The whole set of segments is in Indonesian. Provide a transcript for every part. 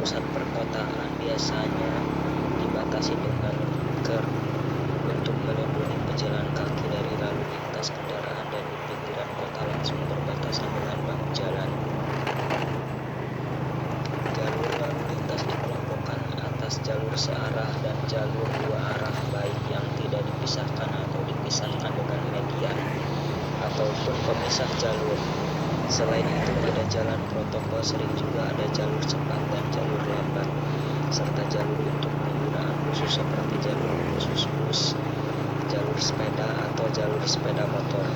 pusat perkotaan biasanya dibatasi dengan ker untuk melindungi pejalan kaki dari lalu lintas kendaraan, dan di pinggiran kota langsung berbatasan dengan bahu jalan. Jalur lalu lintas dikelompokkan atas jalur searah dan jalur dua arah, baik yang tidak dipisahkan atau dipisahkan dengan median ataupun pemisah jalur. Selain itu, pada jalan protokol sering juga ada jalur cepat dan jalur lambat, serta jalur untuk penggunaan khusus seperti jalur khusus bus, jalur sepeda, atau jalur sepeda motor.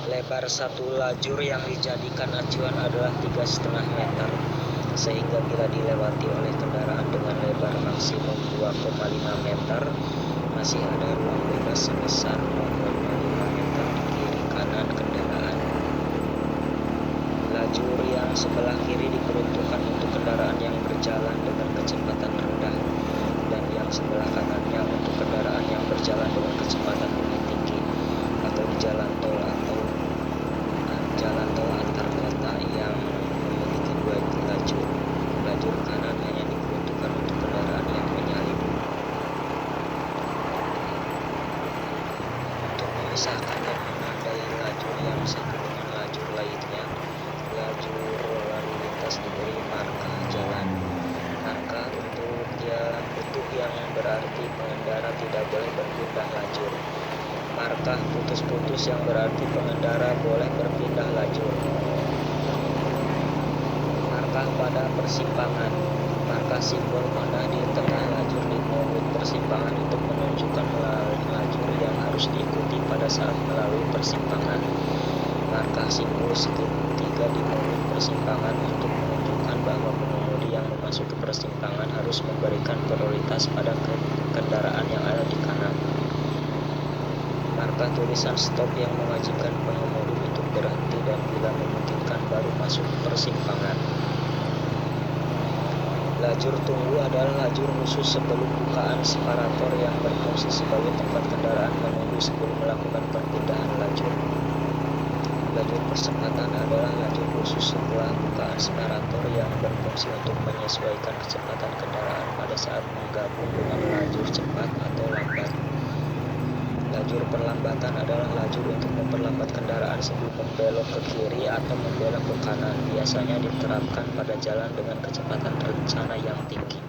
Lebar satu lajur yang dijadikan acuan adalah 3,5 meter, sehingga bila dilewati oleh kendaraan dengan lebar maksimum 2,5 meter, masih ada ruang bebas sebesar 0,5 meter di kiri kanan kendaraan. Lajur yang sebelah kiri diperuntukkan untuk kendaraan yang berjalan dengan kecepatan rendah, dan yang sebelah kanannya untuk kendaraan yang berjalan dengan kecepatan lebih tinggi, atau di jalan tol atau jalan tol antar kota yang memiliki dua lajur. Lajur kanan hanya diperuntukkan untuk kendaraan yang menyalip. Untuk memisahkan dan menandai lajur yang satu dengan lajur lainnya, lajur lalu lintas diberi marka jalan. Marka untuk yang berarti pengendara tidak boleh berpindah lajur. Marka putus-putus yang berarti pengendara boleh berpindah lajur. Marka pada persimpangan. Marka simbol panah di tengah lajur di mulut persimpangan untuk menunjukkan lajur yang harus diikuti pada saat melalui persimpangan. Marka simbol segitiga di mulut persimpangan untuk menunjukkan bahwa pengemudi yang memasuki persimpangan harus memberikan prioritas pada kendaraan yang ada di kanan. Marka tulisan stop yang mewajibkan pengemudi untuk berhenti dan bila memungkinkan baru masuk persimpangan. Lajur tunggu adalah lajur khusus sebelum bukaan separator yang berfungsi sebagai tempat kendaraan menunggu sebelum melakukan perpindahan lajur. Lajur percepatan adalah lajur khusus setelah bukaan separator yang berfungsi untuk menyesuaikan kecepatan kendaraan pada saat menggabung dengan lajur cepat atau lambat. Lajur perlambatan adalah lajur untuk memperlambat kendaraan sebelum membelok ke kiri atau membelok ke kanan. Biasanya diterapkan pada jalan dengan kecepatan rencana yang tinggi.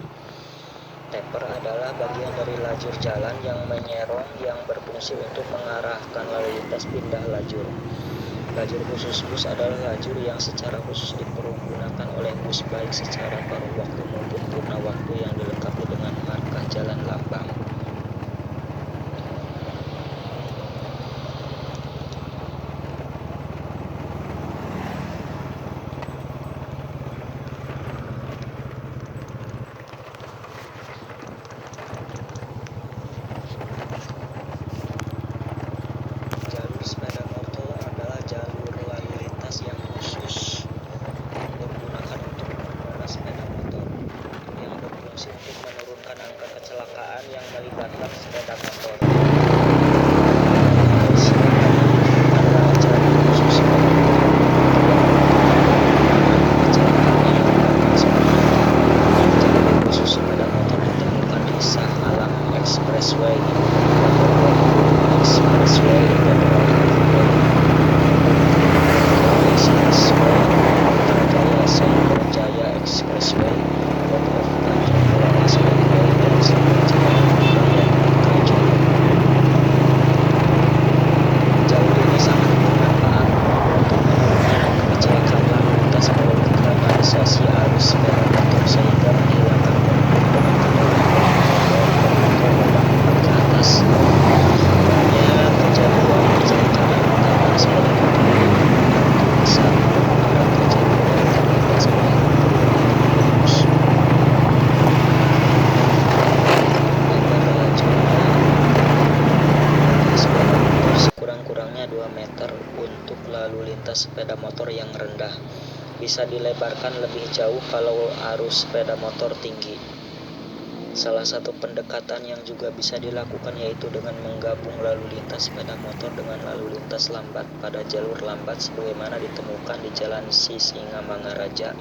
Taper adalah bagian dari lajur jalan yang menyerong yang berfungsi untuk mengarahkan lalu lintas pindah lajur. Lajur khusus bus adalah lajur yang secara khusus dipergunakan oleh bus baik secara paruh waktu maupun purna waktu yang dilengkapi dengan marka jalan lambang. Jalur sepeda motor adalah jalur lalu lintas yang khusus digunakan untuk pengendara sepeda motor, yang berfungsi untuk menurunkan angka kecelakaan yang melibatkan sepeda motor. Adalah jalur khusus sepeda motor jalur khusus sepeda motor ditemukan di Shah Alam Expressway, Expressway, Putrajaya, Sumber Jaya Expressway, Tanjung Pulau Expressway, dan Sumber Jaya Putrajaya. Jalur ini sangat bermanfaat untuk menurunkan kecelakaan lalu lintas melalui minimalisasi arus sepeda motor sehingga menghilangkan konflik dengan kendaraan ke atas. Banyak kejadian kecelakaan utama sepeda motor yang saat ada kejadian terlibat sepeda motor lurus. Lebar lajurnya sepeda motor sekurang-kurangnya 2 meter untuk lalu lintas sepeda motor yang rendah. Bisa dilebarkan lebih jauh kalau arus sepeda motor tinggi. Salah satu pendekatan yang juga bisa dilakukan yaitu dengan menggabung lalu lintas sepeda motor dengan lalu lintas lambat pada jalur lambat sebagaimana ditemukan di Jalan Sisingamangaraja,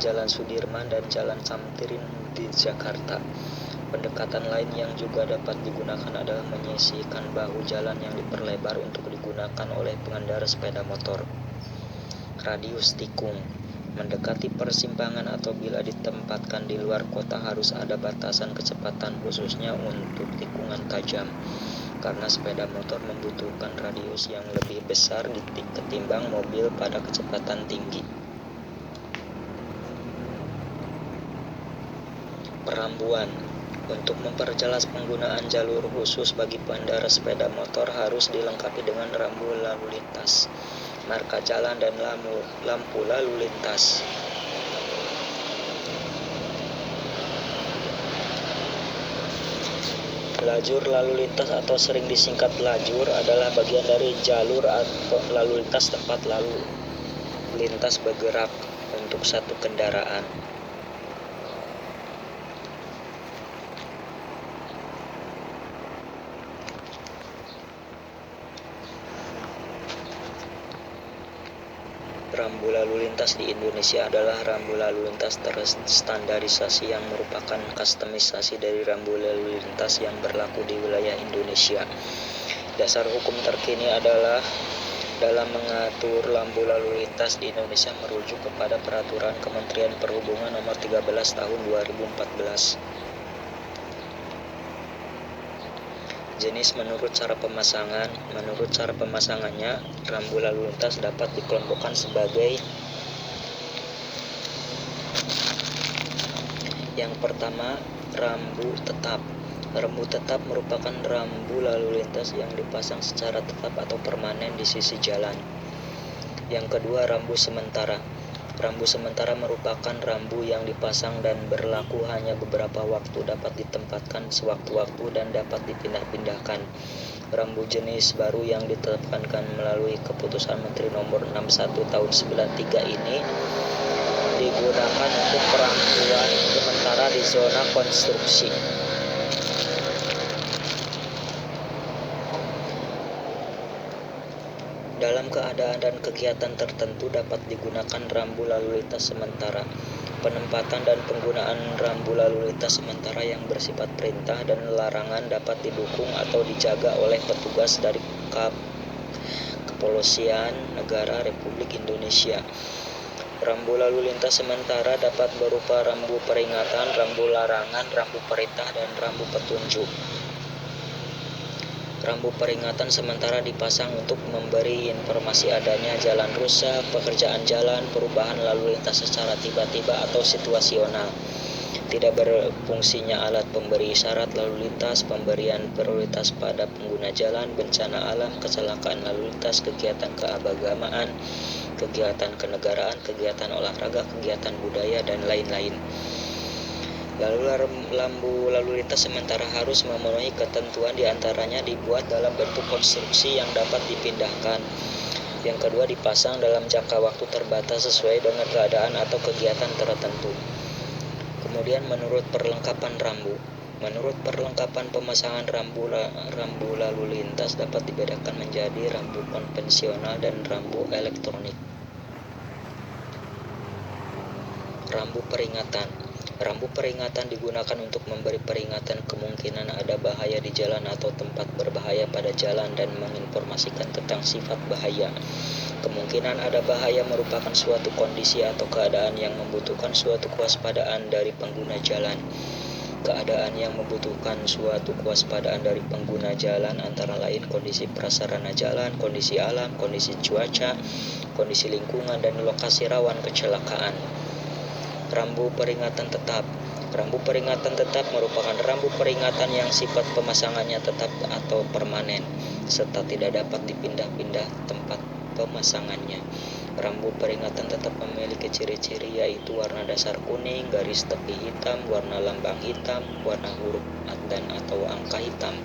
Jalan Sudirman, dan Jalan Tamrin di Jakarta. Pendekatan lain yang juga dapat digunakan adalah menyisihkan bahu jalan yang diperlebar untuk digunakan oleh pengendara sepeda motor. Radius tikung. Mendekati persimpangan atau bila ditempatkan di luar kota harus ada batasan kecepatan khususnya untuk tikungan tajam, karena sepeda motor membutuhkan radius yang lebih besar ketimbang mobil pada kecepatan tinggi. Perambuan. Untuk memperjelas penggunaan jalur khusus bagi pengendara sepeda motor harus dilengkapi dengan rambu lalu lintas, marka jalan, dan lampu lalu lintas. Lajur lalu lintas atau sering disingkat lajur adalah bagian dari jalur atau lalu lintas tempat lalu lintas bergerak untuk satu kendaraan. Rambu lalu lintas di Indonesia adalah rambu lalu lintas terstandarisasi yang merupakan kustomisasi dari rambu lalu lintas yang berlaku di wilayah Indonesia. Dasar hukum terkini adalah dalam mengatur lampu lalu lintas di Indonesia merujuk kepada Peraturan Kementerian Perhubungan Nomor 13 Tahun 2014. Jenis menurut cara pemasangannya, rambu lalu lintas dapat dikelompokkan sebagai: yang pertama, rambu tetap. Rambu tetap merupakan rambu lalu lintas yang dipasang secara tetap atau permanen di sisi jalan. Yang kedua, rambu sementara. Rambu sementara merupakan rambu yang dipasang dan berlaku hanya beberapa waktu, dapat ditempatkan sewaktu-waktu dan dapat dipindah-pindahkan. Rambu jenis baru yang ditetapkan melalui Keputusan Menteri Nomor 61 Tahun 93 ini digunakan untuk perambuan sementara di zona konstruksi. Dalam keadaan dan kegiatan tertentu dapat digunakan rambu lalu lintas sementara. Penempatan dan penggunaan rambu lalu lintas sementara yang bersifat perintah dan larangan dapat didukung atau dijaga oleh petugas dari Kepolisian Negara Republik Indonesia. Rambu lalu lintas sementara dapat berupa rambu peringatan, rambu larangan, rambu perintah, dan rambu petunjuk. Rambu peringatan sementara dipasang untuk memberi informasi adanya jalan rusak, pekerjaan jalan, perubahan lalu lintas secara tiba-tiba atau situasional. Tidak berfungsinya alat pemberi isyarat lalu lintas, pemberian prioritas pada pengguna jalan, bencana alam, kecelakaan lalu lintas, kegiatan keagamaan, kegiatan kenegaraan, kegiatan olahraga, kegiatan budaya, dan lain-lain. Lampu lalu lintas sementara harus memenuhi ketentuan, diantaranya dibuat dalam bentuk konstruksi yang dapat dipindahkan. Yang kedua, dipasang dalam jangka waktu terbatas sesuai dengan keadaan atau kegiatan tertentu. Kemudian menurut perlengkapan rambu. Menurut perlengkapan pemasangan rambu lalu lintas dapat dibedakan menjadi rambu konvensional dan rambu elektronik. Rambu peringatan. Rambu peringatan digunakan untuk memberi peringatan kemungkinan ada bahaya di jalan atau tempat berbahaya pada jalan dan menginformasikan tentang sifat bahaya. Kemungkinan ada bahaya merupakan suatu kondisi atau keadaan yang membutuhkan suatu kewaspadaan dari pengguna jalan. Keadaan yang membutuhkan suatu kewaspadaan dari pengguna jalan antara lain kondisi prasarana jalan, kondisi alam, kondisi cuaca, kondisi lingkungan, dan lokasi rawan kecelakaan. Rambu peringatan tetap. Rambu peringatan tetap merupakan rambu peringatan yang sifat pemasangannya tetap atau permanen, serta tidak dapat dipindah-pindah tempat pemasangannya. Rambu peringatan tetap memiliki ciri-ciri yaitu warna dasar kuning, garis tepi hitam, warna lambang hitam, warna huruf dan atau angka hitam.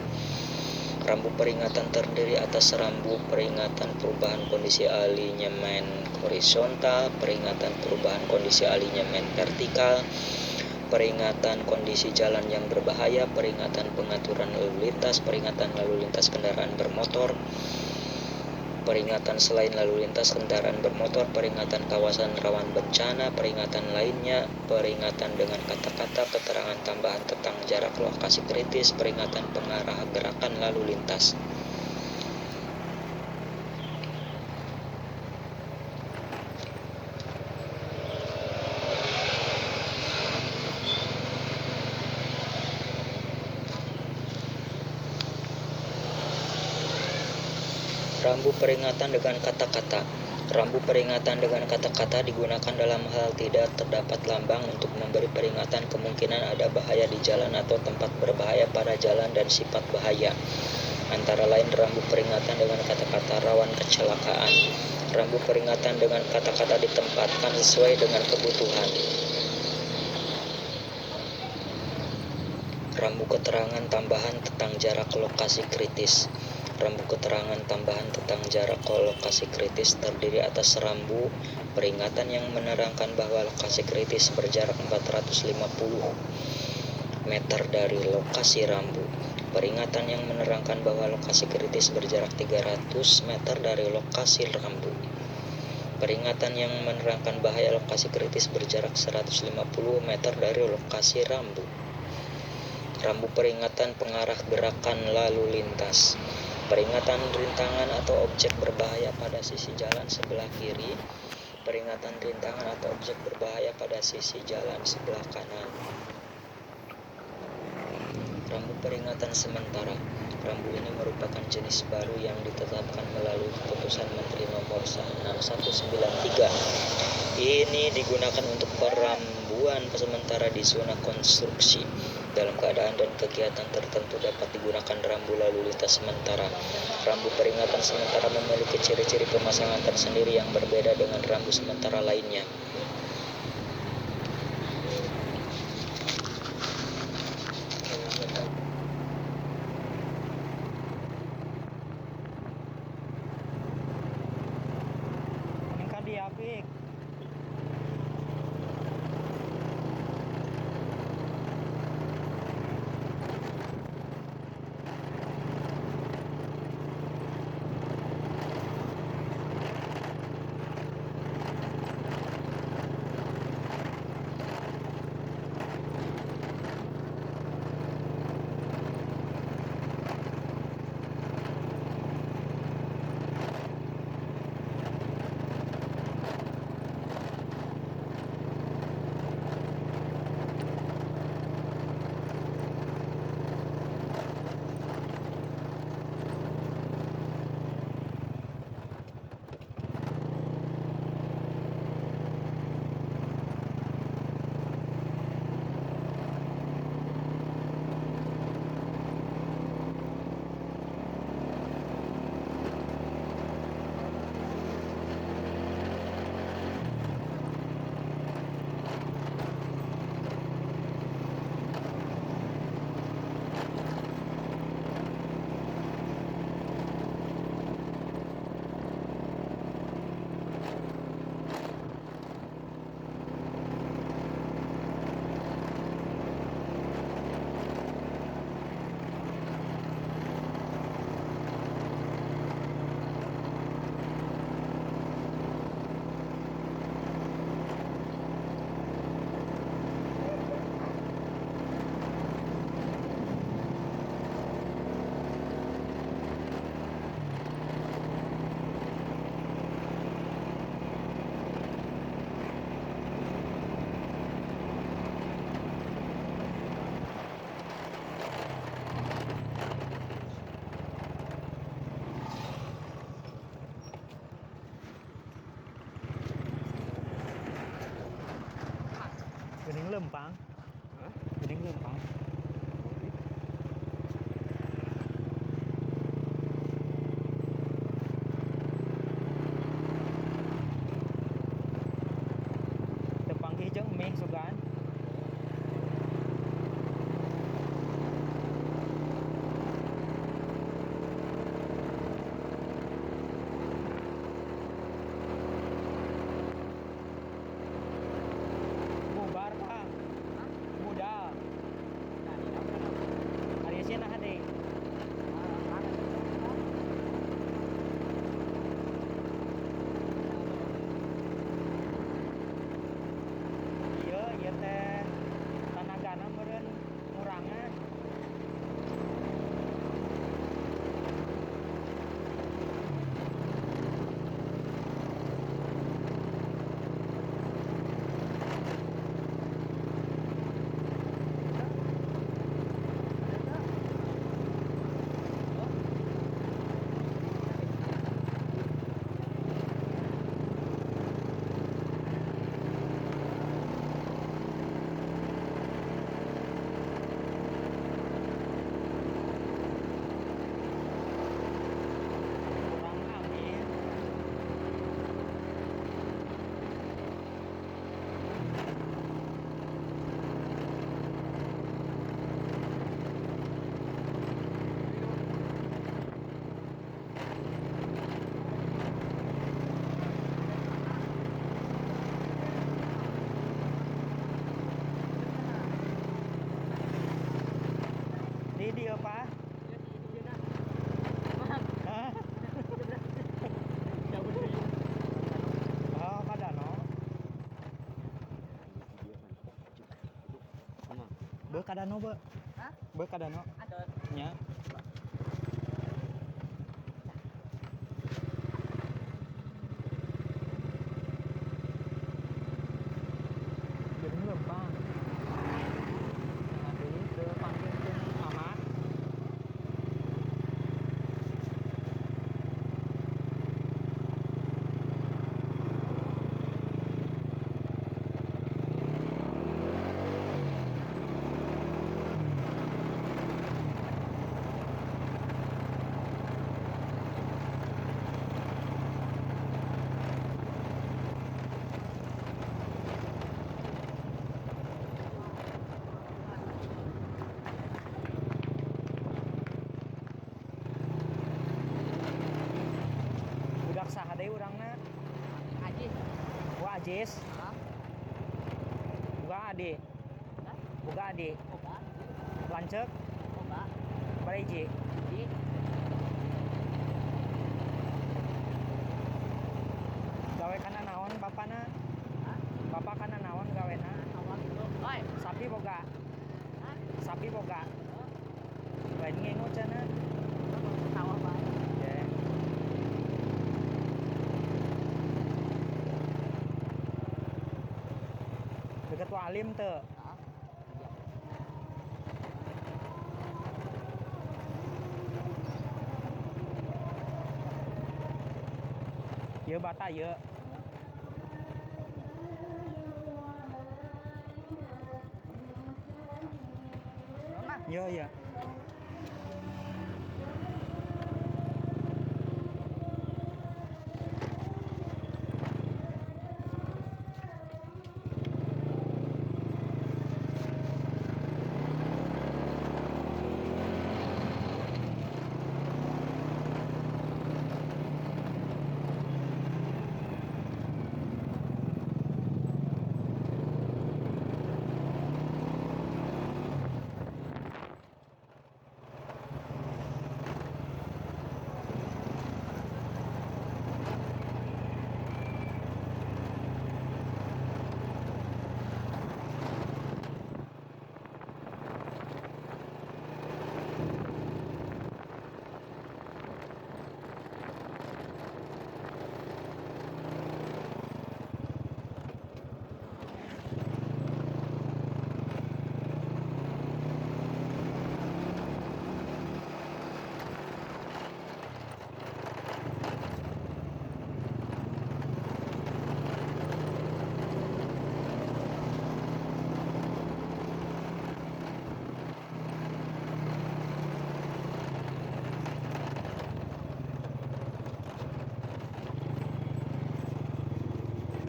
Rambu peringatan terdiri atas rambu peringatan perubahan kondisi alinyemen horizontal, peringatan perubahan kondisi alinyemen vertikal, peringatan kondisi jalan yang berbahaya, peringatan pengaturan lalu lintas, peringatan lalu lintas kendaraan bermotor, peringatan selain lalu lintas kendaraan bermotor, peringatan kawasan rawan bencana, peringatan lainnya, peringatan dengan kata-kata, keterangan tambahan tentang jarak lokasi kritis, peringatan pengarah gerakan lalu lintas. Rambu peringatan dengan kata-kata. Rambu peringatan dengan kata-kata digunakan dalam hal tidak terdapat lambang untuk memberi peringatan kemungkinan ada bahaya di jalan atau tempat berbahaya pada jalan dan sifat bahaya. Antara lain rambu peringatan dengan kata-kata rawan kecelakaan. Rambu peringatan dengan kata-kata ditempatkan sesuai dengan kebutuhan. Rambu keterangan tambahan tentang jarak lokasi kritis. Rambu keterangan tambahan tentang jarak lokasi kritis terdiri atas rambu peringatan yang menerangkan bahwa lokasi kritis berjarak 450 meter dari lokasi rambu. Peringatan yang menerangkan bahwa lokasi kritis berjarak 300 meter dari lokasi rambu. Peringatan yang menerangkan bahaya lokasi kritis berjarak 150 meter dari lokasi rambu. Rambu peringatan pengarah gerakan lalu lintas. Peringatan rintangan atau objek berbahaya pada sisi jalan sebelah kiri. Peringatan rintangan atau objek berbahaya pada sisi jalan sebelah kanan. Rambu peringatan sementara. Rambu ini merupakan jenis baru yang ditetapkan melalui keputusan Menteri Nomor 6193. Ini digunakan untuk perambuan sementara di zona konstruksi. Dalam keadaan dan kegiatan tertentu dapat digunakan rambu lalu lintas sementara. Rambu peringatan sementara memiliki ciri-ciri pemasangan tersendiri yang berbeda dengan rambu sementara lainnya. Gening lempang. Gening lempang. Tepang hijau mie sugan. Bubar Beuh ka danau beuh. Hah? Beuh ka danau. Ada. Nya. Geuning lempang. Nah, deui teu panggilkeun Mamat. Budak saha deui urangna? Aji. Gua Ajis. Hah? Buka ade. Hah? Buka ade. Oba. Lanceuk. Oba. Bareji. Di. Gawe kana naon bapana? Hah? Bapak kana naon gawena? Awak itu. Oi. Sapi boga. Hah? Sapi boga. Oh. Lain ngengo cenah. Tawa bae. Ya. Deket Walim teu? Hah? Iya. Ieu bata ieu. Nona. Ieu ieu.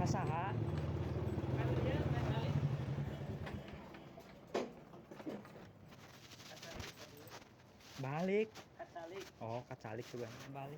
Kasaha? Balik. Katalik. Oh, kacalik juga. Balik.